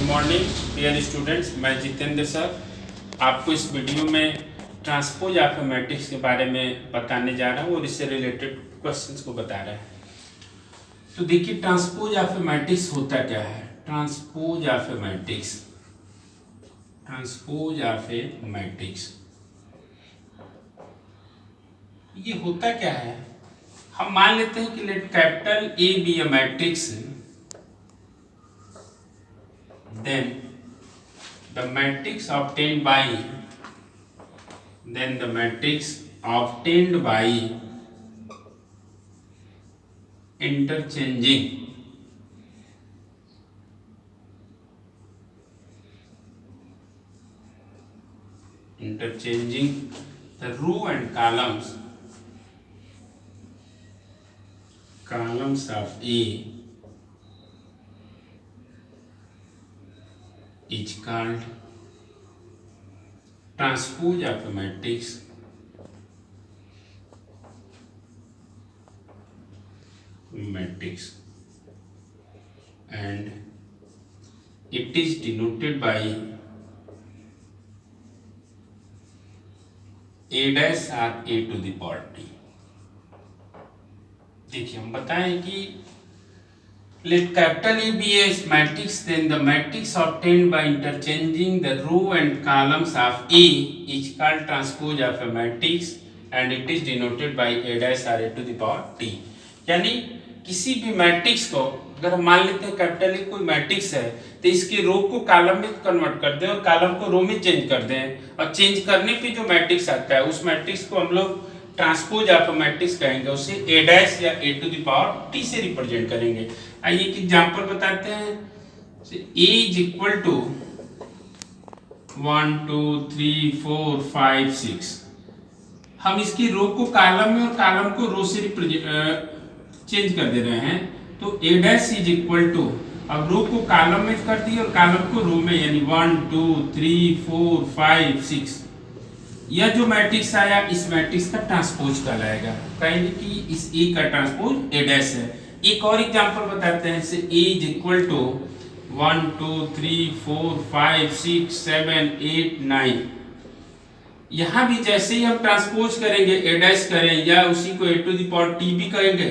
Morning dear students, मैं Jitendra sir आपको इस वीडियो में ट्रांसपोज ऑफ मैट्रिक्स के बारे में बताने जा रहा हूँ और इससे रिलेटेड क्वेश्चंस को बता रहा है। तो देखिए, ट्रांसपोज ऑफ मैट्रिक्स होता क्या है। ट्रांसपोज ऑफ मैट्रिक्स ये होता क्या है। हम मान लेते हैं कि let capital A be a matrix, then the matrix obtained by interchanging the row and columns of A is called transpose of a matrix and it is denoted by a dash or a to the power t। देखिए, हम बताएं कि let capital A be a matrix, then the matrix obtained by interchanging the row and columns of A is called transpose of a matrix and it is denoted by a dash or a to the power t। यानी किसी भी matrix को अगर हम मान लेते हैं capital A कोई मैट्रिक्स है तो इसके रो को कॉलम में कन्वर्ट कर दें और कॉलम को रो में चेंज कर दें और चेंज करने पे जो मैट्रिक्स आता है उस मैट्रिक्स को हम लोग ट्रांसपोज ऑफ मैट्रिक्स कहेंगे। उसे ए डैश या ए टू द पावर टी से रिप्रेजेंट करेंगे। आइए एक एग्जांपल बताते हैं। ए इज इक्वल टू 1 2 3 4 5 6। हम इसकी रो को कॉलम में और कॉलम को रो से चेंज कर दे रहे हैं। तो ए डैश इज इक्वल टू, अब रो को कॉलम में कर दिए और कॉलम को रो में, यानी 1 2 3 4 5 6। यह जो मैट्रिक्स आया इस मैट्रिक्स का ट्रांसपोज कहलाएगा। कहेंगे कि इस ए का ट्रांसपोज ए डैश है। एक और एग्जांपल बताते हैं। जैसे ए इज इक्वल टू 1 2 3 4 5 6 7 8 9। यहाँ भी जैसे ही हम ट्रांसपोज करेंगे, ए डैश करें या उसी को ए टू द पावर टी भी कहेंगे,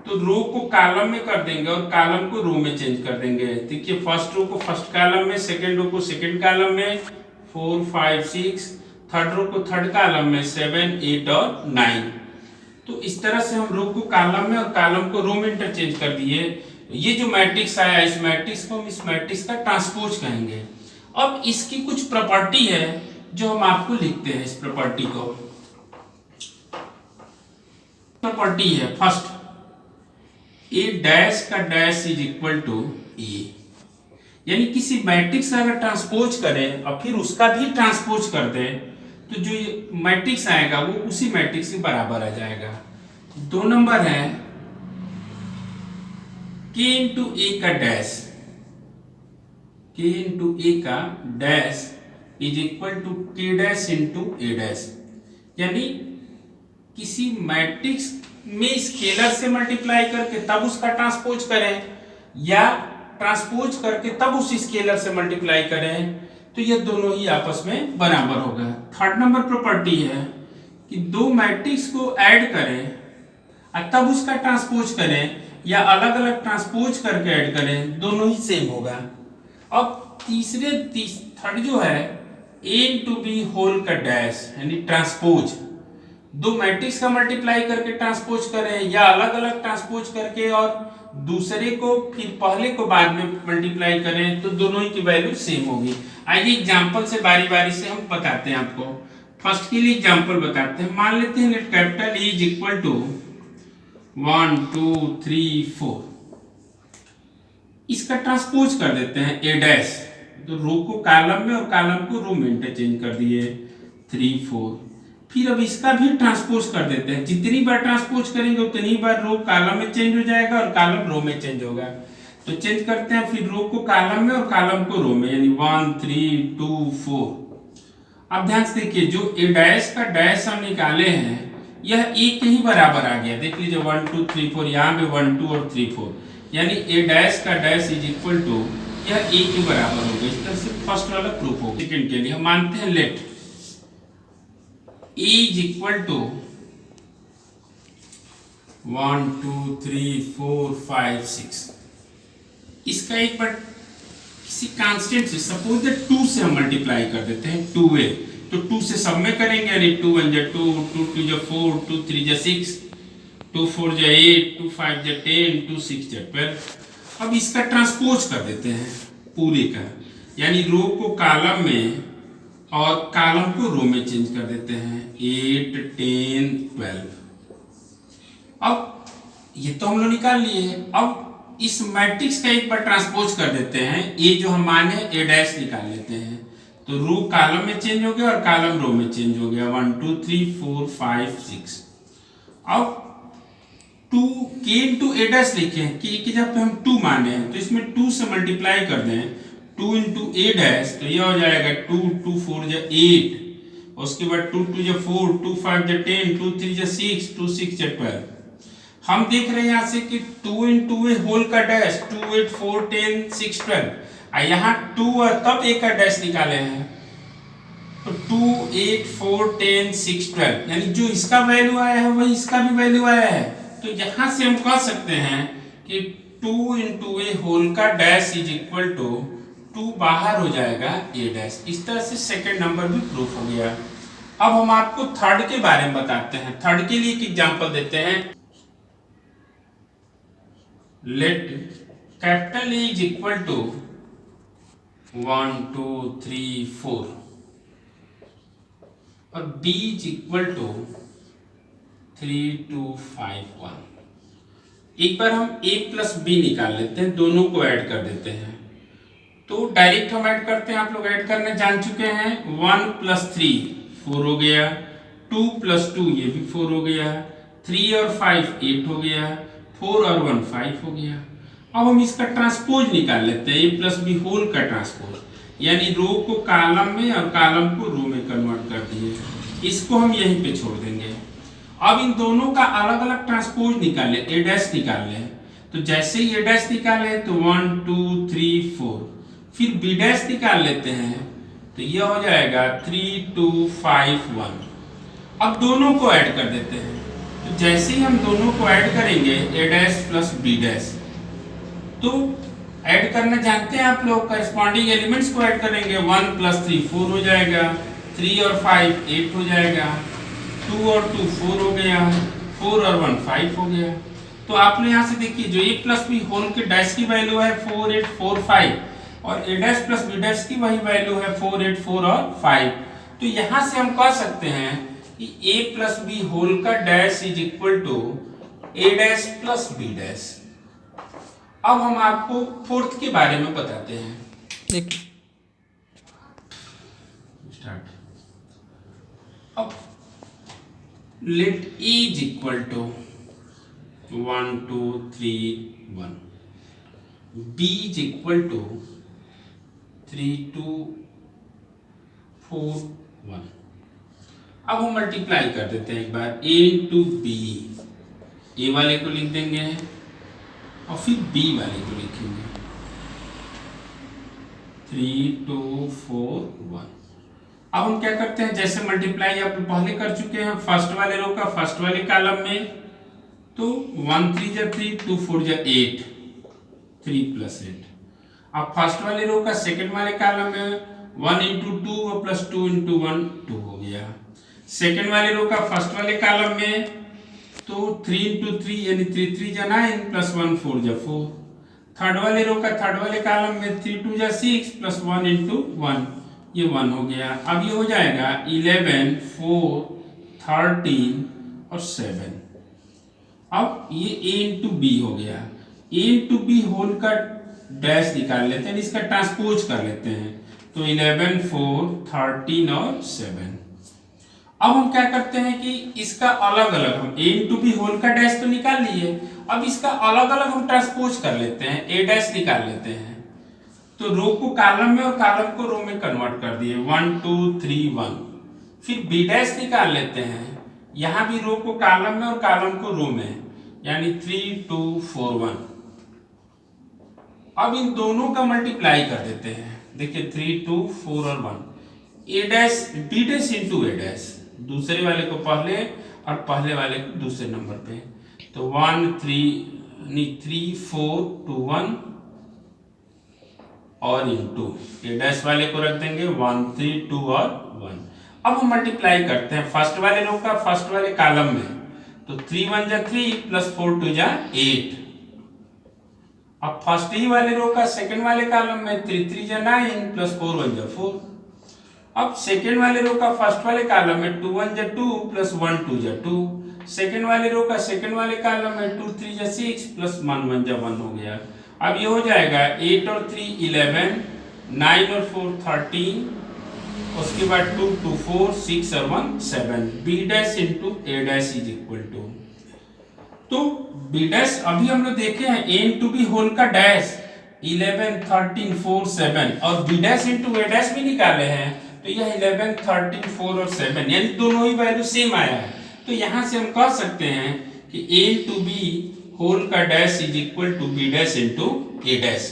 तो रो को कॉलम में कर देंगे और कॉलम को रो में चेंज कर देंगे। देखिए, फर्स्ट रो को फर्स्ट कॉलम में, सेकंड रो को सेकंड कॉलम में, 4 5 6, थर्ड रो को थर्ड कॉलम में, 7 8 और 9। तो इस तरह से हम रो को कॉलम में और कॉलम को रो में इंटरचेंज कर दिए। ये जो मैट्रिक्स आया इस मैट्रिक्स को हम इस मैट्रिक्स का ट्रांसपोज कहेंगे। अब इसकी कुछ प्रॉपर्टी है जो हम आपको लिखते हैं। इस प्रॉपर्टी को प्रॉपर्टी है फर्स्ट, ए डैश का dash is equal to A. यानी किसी मैट्रिक्स का अगर ट्रांसपोज करें और फिर उसका भी ट्रांसपोज कर दें तो जो मैट्रिक्स आएगा वो उसी मैट्रिक्स के बराबर आ जाएगा। 2 नंबर है k इंटू ए का डैश, k इंटू ए का dash is equal to k dash into A dash. यानी किसी मैट्रिक्स में स्केलर से मल्टीप्लाई करके तब उसका ट्रांसपोज करें या ट्रांसपोज करके तब उस स्केलर से मल्टीप्लाई करें, तो ये दोनों ही आपस में बराबर होगा। 3rd नंबर प्रॉपर्टी है कि दो मैट्रिक्स को ऐड करें और तब उसका ट्रांसपोज करें या अलग अलग ट्रांसपोज करके ऐड करें, दोनों ही सेम होगा। अब थर्ड जो है a इंटू बी होल का डैश, यानी ट्रांसपोज, दो मैट्रिक्स का मल्टीप्लाई करके ट्रांसपोज करें या अलग अलग ट्रांसपोज करके और दूसरे को फिर पहले को बाद में मल्टीप्लाई करें, तो दोनों ही की वैल्यू सेम होगी। आइए एग्जांपल से बारी बारी से हम बताते हैं आपको। फर्स्ट के लिए एग्जांपल बताते हैं। मान लेते हैं let capital E is equal to 1 2 3 4। इसका ट्रांसपोज कर देते हैं ए डैश, तो रो को कॉलम में और कॉलम को रो में इंटरचेंज कर दिए 3 4। फिर अब इसका भी ट्रांसपोज कर देते हैं। जितनी बार ट्रांसपोज करेंगे उतनी बार रो कॉलम में चेंज हो जाएगा और कॉलम रो में चेंज होगा। तो चेंज करते हैं, फिर रो को कॉलम में और कॉलम को रो में, यानी 1 3 2 4। अब ध्यान से देखिए, जो ए डैश का डैश हम निकाले हैं यह ए के ही बराबर आ गया। देख लीजिए 1 2 3 4, यहाँ पे 1 2 और 3 4, यानी ए डैश का डैश इज इक्वल टू यह ए के बराबर होगा। इस तरह से फर्स्ट वाला प्रूफ होगा। सेकंड के लिए हम मानते हैं let A is equal to 1 2 3 4 5 6। इसका एक बार किसी कांस्टेंट से सपोज दैट 2 से हम मल्टीप्लाई कर देते हैं 2a, तो 2 से सब में करेंगे यानी 2 1 जा 2 2 2 जा 4 2 3 जा 6 2 4 जा 8 2 5 जा 10 2 6 जा 12। अब इसका ट्रांसपोज कर देते हैं पूरे का, यानी रो को कॉलम में और कॉलम को रो में चेंज कर देते हैं 8 10 12। अब ये तो हम लोग निकाल लिए हैं। अब इस मैट्रिक्स का एक बार ट्रांसपोज कर देते हैं, ए जो हम माने ए डैश निकाल लेते हैं, तो रो कॉलम में चेंज हो गया और कॉलम रो में चेंज हो गया 1 2 3 4 5 6। अब 2 के इंटू ए डैश लिखे हैं कि जब पे हम 2 माने हैं तो इसमें 2 से मल्टीप्लाई कर दें 2 इंटू ए डैश, तो यह हो जाएगा 2 2 4 जा 8, उसके बाद 2 2 जा 4 2 5 जा 10 2 3 जा 6 2 6 जा 12। हम देख रहे हैं यहाँ से कि 2 इंटू ए होल का डैश 2 8 4 10 6 12, यहाँ 2 और तब ए का डैश निकाले हैं तो 2 8 4 10 6 12, यानी जो इसका वैल्यू आया है वही इसका भी वैल्यू आया है। तो यहाँ से हम कह सकते हैं कि 2 इंटू ए होल का डैश इज इक्वल टू 2 बाहर हो जाएगा ए डैश। इस तरह से सेकेंड नंबर भी प्रूफ हो गया। अब हम आपको थर्ड के बारे में बताते हैं। थर्ड के लिए एक एग्जाम्पल देते हैं। Let capital A is equal to 1 2 3 4 और B is equal to 3 2 5 1। एक बार हम A प्लस B निकाल लेते हैं, दोनों को ऐड कर देते हैं। तो डायरेक्ट हम ऐड करते हैं, आप लोग ऐड करने जान चुके हैं। 1 प्लस 3 4 हो गया, 2 प्लस 2 ये भी 4 हो गया, 3 और 5 8 हो गया, 4 और 1 5 हो गया। अब हम इसका ट्रांसपोज निकाल लेते हैं, ए प्लस बी होल का ट्रांसपोज, यानी रो को कॉलम में और कॉलम को रो में कन्वर्ट कर दिए। इसको हम यहीं पे छोड़ देंगे। अब इन दोनों का अलग अलग ट्रांसपोज निकाले, ए डैश निकाल लें। तो जैसे ही ए डैश निकाले तो 1 2 3 4, फिर बी डैश निकाल लेते हैं तो यह हो जाएगा 3 2 5 1। अब दोनों को ऐड कर देते हैं। तो जैसे ही हम दोनों को ऐड करेंगे ए डैश प्लस बी डैश, तो ऐड करना जानते हैं आप लोग, करस्पॉन्डिंग एलिमेंट्स को ऐड करेंगे। 1 प्लस 3 4 हो जाएगा, 3 और 5 8 हो जाएगा, 2 और 2 4 हो गया, 4 और 1 5 हो गया। तो आपने यहाँ से देखिए जो ए प्लस बी होल के डैश की वैल्यू है 4 8 4 5 और ए डैश प्लस बी डैश की वही वैल्यू है 4 8 4 और 5। तो यहाँ से हम कह सकते हैं कि a प्लस बी होल का dash is equal to A dash plus B dash. अब हम आपको फोर्थ के बारे में बताते हैं। स्टार्ट। अब let a is equal to 1 2 3 1, b is equal to 3 2 4 1। अब हम मल्टीप्लाई कर देते हैं एक बार, a इंटू बी, ए वाले को लिख देंगे और फिर बी वाले को लिखेंगे 3 2 4 1। अब हम क्या करते हैं, जैसे मल्टीप्लाई आप पहले कर चुके हैं फर्स्ट वाले रो का फर्स्ट वाले कॉलम में, तो 1 3 जा 3 2 4 जा 8 3 प्लस 8। अब फर्स्ट वाले रो का सेकंड वाले कॉलम में 1 इंटू 2 और प्लस 2 इंटू 1 2 हो गया। सेकंड वाले रो का फर्स्ट वाले कॉलम में तो 3 इंटू 3 यानी 3 3 जा 9 प्लस 1 4 जा 4। थर्ड वाले रो का थर्ड वाले कॉलम में 3 2 जा 6 प्लस 1 इंटू 1, ये 1 हो गया। अब ये हो जाएगा 11 4 13 और 7। अब ये a इंटू बी हो गया। a इंटू बी होल का डैश निकाल लेते हैं, इसका ट्रांसपोज कर लेते हैं, तो 11 4 13 और 7। अब हम क्या करते हैं कि इसका अलग अलग हम a इंटू बी होल का डैश तो निकाल लिए, अब इसका अलग अलग हम ट्रांसपोज कर लेते हैं, a डैश निकाल लेते हैं। तो रो को कॉलम में और कॉलम को रो में कन्वर्ट कर दिए 1 2 3 1। फिर b डैश निकाल लेते हैं, यहाँ भी रो को कॉलम में और कॉलम को रो में, यानी 3 2 4 1। अब इन दोनों का मल्टीप्लाई कर देते हैं। देखिए 3 2 4 और 1, ए dash B dash into A dash, दूसरे वाले को पहले और पहले वाले को दूसरे नंबर पे। तो 1 3 4 2 1 और इंटू ए डैश वाले को रख देंगे 1 3 2 और 1। अब हम मल्टीप्लाई करते हैं फर्स्ट वाले रो का फर्स्ट वाले कॉलम में। तो 3 1 जा 3 प्लस 4 2 जा 8। अब फर्स्ट ही वाले रो का सेकंड वाले कॉलम में 3 3 जा 9 प्लस 4 1 जा 4। अब सेकंड वाले रो का फर्स्ट वाले कॉलम में 2 1 जा 2 प्लस 1 2 जा 2। सेकंड वाले रो का सेकंड वाले कॉलम में 2 3 जा 6 प्लस 1 1 जा 1 हो गया। अब ये हो जाएगा 8 और 3 11, 9 और 4 13, उसके बाद 2 2 4 6 और 1 7। B dash into A dash is equal to, तो बी डैश अभी हम लोग देखे हैं ए इंटू बी होल का डैश 11 13 4 7 और B dash into A dash भी निकाले हैं। तो यह 11 13 4 और 7 यानी दोनों ही वैल्यू सेम आया है। तो यहां से हम कह सकते हैं कि ए इंटू बी होल का dash is equal to B dash into A dash.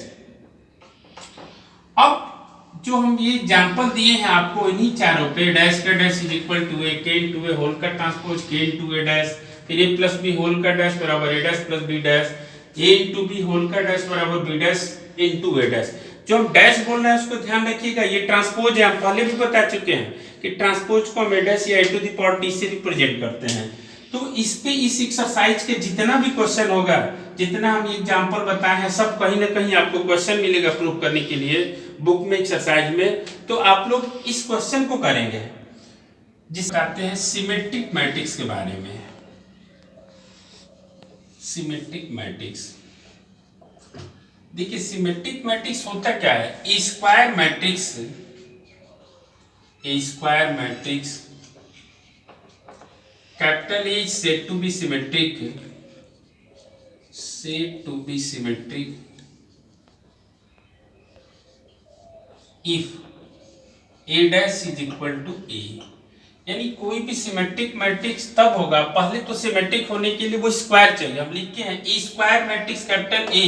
अब जो हम ये एग्जांपल दिए हैं आपको इन्हीं चारों पे, डैश का डैश इज इक्वल टू ए, के इंटू ए होल का ट्रांसपोज के इंटू ए डैश, फिर ए प्लस बी होल का डैश बराबर ए डैश प्लस बी डैश, ए इंटू बी होल का डैश बराबर B dash into A dash. जो हम डैश बोल रहे हैं उसको ध्यान रखिएगा, ये ट्रांसपोज है। हम पहले भी बता चुके हैं कि ट्रांसपोज को हम ए डैश या ए टू द पावर टी से रिप्रेजेंट करते हैं। तो इस पे इस एक्सरसाइज के जितना भी क्वेश्चन होगा, जितना हम एग्जांपल बताए हैं, सब कहीं ना कहीं आपको क्वेश्चन मिलेगा प्रूव करने के लिए बुक में एक्सरसाइज में। तो आप लोग इस क्वेश्चन को करेंगे जिस कहते हैं सिमेट्रिक मैट्रिक्स के बारे में। सिमेट्रिक मैट्रिक्स, देखिए सिमेट्रिक मैट्रिक्स होता क्या है, a square matrix, A square matrix capital A is said to be symmetric, said to be symmetric if A dash is equal to A। यानी कोई भी सिमेट्रिक मैट्रिक्स तब होगा, पहले तो सिमेट्रिक होने के लिए वो स्क्वायर चाहिए। हम लिखते हैं ए स्क्वायर मैट्रिक्स कैपिटल ए,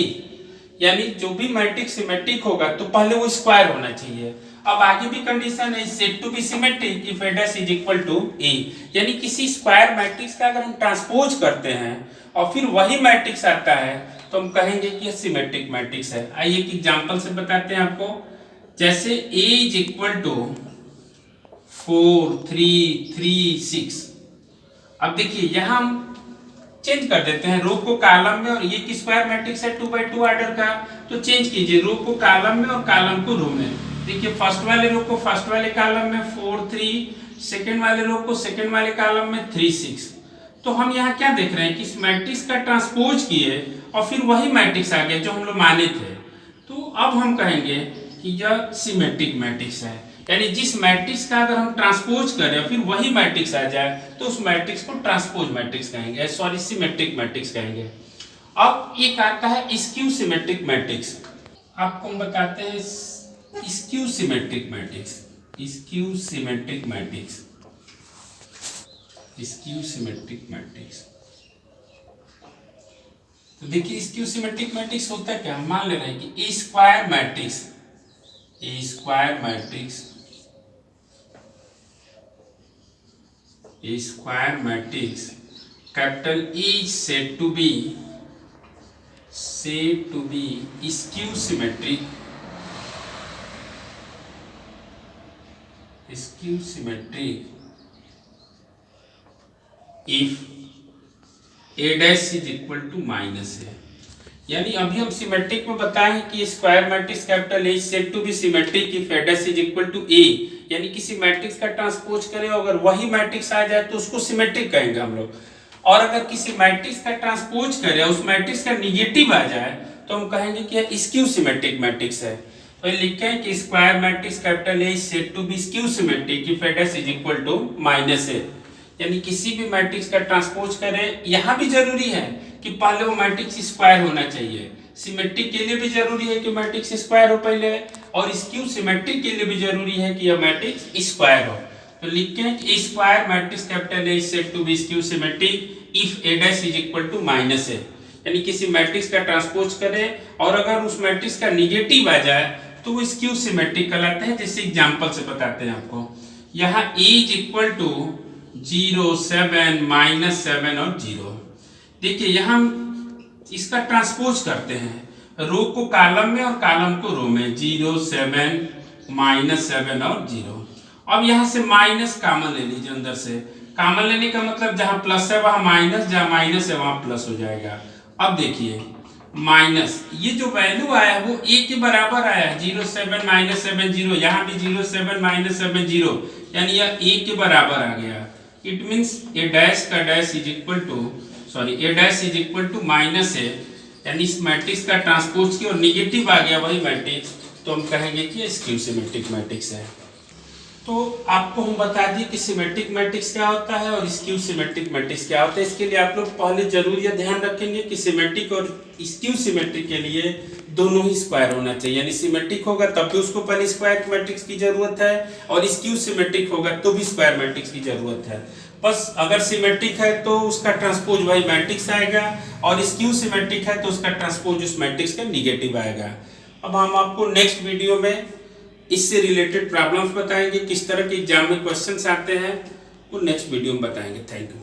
यानी जो भी मैट्रिक्स सिमेट्रिक होगा तो पहले वो स्क्वायर होना चाहिए। अब आगे भी कंडीशन है said to be symmetric if A dash is equal to A, यानी किसी स्क्वायर मैट्रिक्स का अगर हम ट्रांसपोज करते हैं और फिर वही मैट्रिक्स आता है तो हम कहेंगे कि ये सिमेट्रिक मैट्रिक्स है। आइए एक एग्जांपल से बताते हैं आपको। जैसे ए इज इक्वल टू 4 3 3 6। अब देखिए यहां हम चेंज कर देते हैं रो को कॉलम में, और ये कि स्क्वायर मैट्रिक्स है 2x2 ऑर्डर का, तो चेंज कीजिए रो को कॉलम में और कॉलम को रो में। देखिए फर्स्ट वाले रो को फर्स्ट वाले कॉलम में 4 3, सेकंड वाले रो को सेकंड वाले कॉलम में 3 6। तो हम यहाँ क्या देख रहे हैं कि इस मैट्रिक्स का ट्रांसपोज किए और फिर वही मैट्रिक्स आ गया जो हम लोग माने थे। तो अब हम कहेंगे कि यह सिमेट्रिक मैट्रिक्स है, यानी जिस मैट्रिक्स का अगर हम ट्रांसपोज करें फिर वही मैट्रिक्स आ जाए तो उस मैट्रिक्स को ट्रांसपोज मैट्रिक्स कहेंगे, सॉरी सिमेट्रिक मैट्रिक्स कहेंगे। अब एक आता है स्क्यू सिमेट्रिक मैट्रिक्स, आपको हम बताते हैं skew symmetric matrix, skew symmetric matrix, skew symmetric matrix. तो देखिए स्क्यू सिमेट्रिक मैट्रिक्स होता है क्या, हम मान ले रहे हैं कि A square matrix, A square matrix, A square matrix capital E is said to be skew symmetric, skew symmetric if A dash is equal to minus है। यानी अभी हम सिमेट्रिक में बताए हैं कि square matrix capital A is said to be symmetric if A dash is equal to A, यानी किसी मैट्रिक्स का ट्रांसपोज करें अगर वही मैट्रिक्स आ जाए तो उसको सिमेट्रिक कहेंगे हम लोग। और अगर किसी मैट्रिक्स का ट्रांसपोज करें उस मैट्रिक्स का निगेटिव आ जाए तो हम कहेंगे कि यह स्क्यू सिमेट्रिक मैट्रिक्स है। तो लिखते हैं कि square matrix capital A is said to be skew symmetric if A dash is equal to minus A, यानी किसी भी मैट्रिक्स का ट्रांसपोज करें, यहाँ भी जरूरी है कि पहले वो मैट्रिक्स स्क्वायर होना चाहिए। सिमेट्रिक के लिए भी जरूरी है कि मैट्रिक्स स्क्वायर हो पहले, और स्क्यू सिमेट्रिक के लिए भी जरूरी है कि यह मैट्रिक्स स्क्वायर हो। तो लिखते हैं कि square matrix capital A is said to be skew symmetric if A dash is equal to minus A, यानी किसी मैट्रिक्स का ट्रांसपोज करें और अगर उस मैट्रिक्स का निगेटिव आ जाए तो वो स्क्यू सिमेट्रिक कहलाता है। जैसे एग्जांपल से बताते हैं आपको, यहाँ A इज इक्वल टू 0 7 -7 और 0। देखिए यहाँ हम इसका ट्रांसपोज करते हैं, रो को कॉलम में और कॉलम को रो में, 0 7 -7 और 0। अब यहाँ से माइनस कॉमन ले लीजिए, अंदर से कॉमन लेने का मतलब जहाँ प्लस है वहाँ माइनस, जहाँ माइनस है वहाँ प्लस हो जाएगा। अब देखिए माइनस, ये जो वैल्यू आया है वो a के बराबर आया है, 0 7 -7 0, यहाँ भी 0 7 -7 0, यानी यह a के बराबर आ गया। इट मीन्स a डैश का dash is equal to a dash is equal to minus है, यानी इस मैट्रिक्स का ट्रांसपोज की और निगेटिव आ गया वही मैट्रिक्स, तो हम कहेंगे कि स्क्यू सिमेट्रिक मैट्रिक्स है। तो आपको हम बता दिए कि सिमेट्रिक मैट्रिक्स क्या होता है और स्क्यू सिमेट्रिक मैट्रिक्स क्या होता है। इसके लिए आप लोग पहले जरूर यह ध्यान रखेंगे कि सिमेट्रिक और स्क्यू सिमेट्रिक के लिए दोनों ही स्क्वायर होना चाहिए, यानी सिमेट्रिक होगा तब भी उसको पहले स्क्वायर मैट्रिक्स की जरूरत है और स्क्यू सिमेट्रिक होगा तो भी स्क्वायर मैट्रिक्स की जरूरत है। बस अगर सिमेट्रिक है तो उसका ट्रांसपोज वही मैट्रिक्स आएगा और स्क्यू सिमेट्रिक है तो उसका ट्रांसपोज उस मैट्रिक्स का निगेटिव आएगा। अब हम आपको नेक्स्ट वीडियो में इससे रिलेटेड प्रॉब्लम्स बताएंगे, किस तरह के एग्जाम में क्वेश्चंस आते हैं वो नेक्स्ट वीडियो में बताएंगे। Thank you.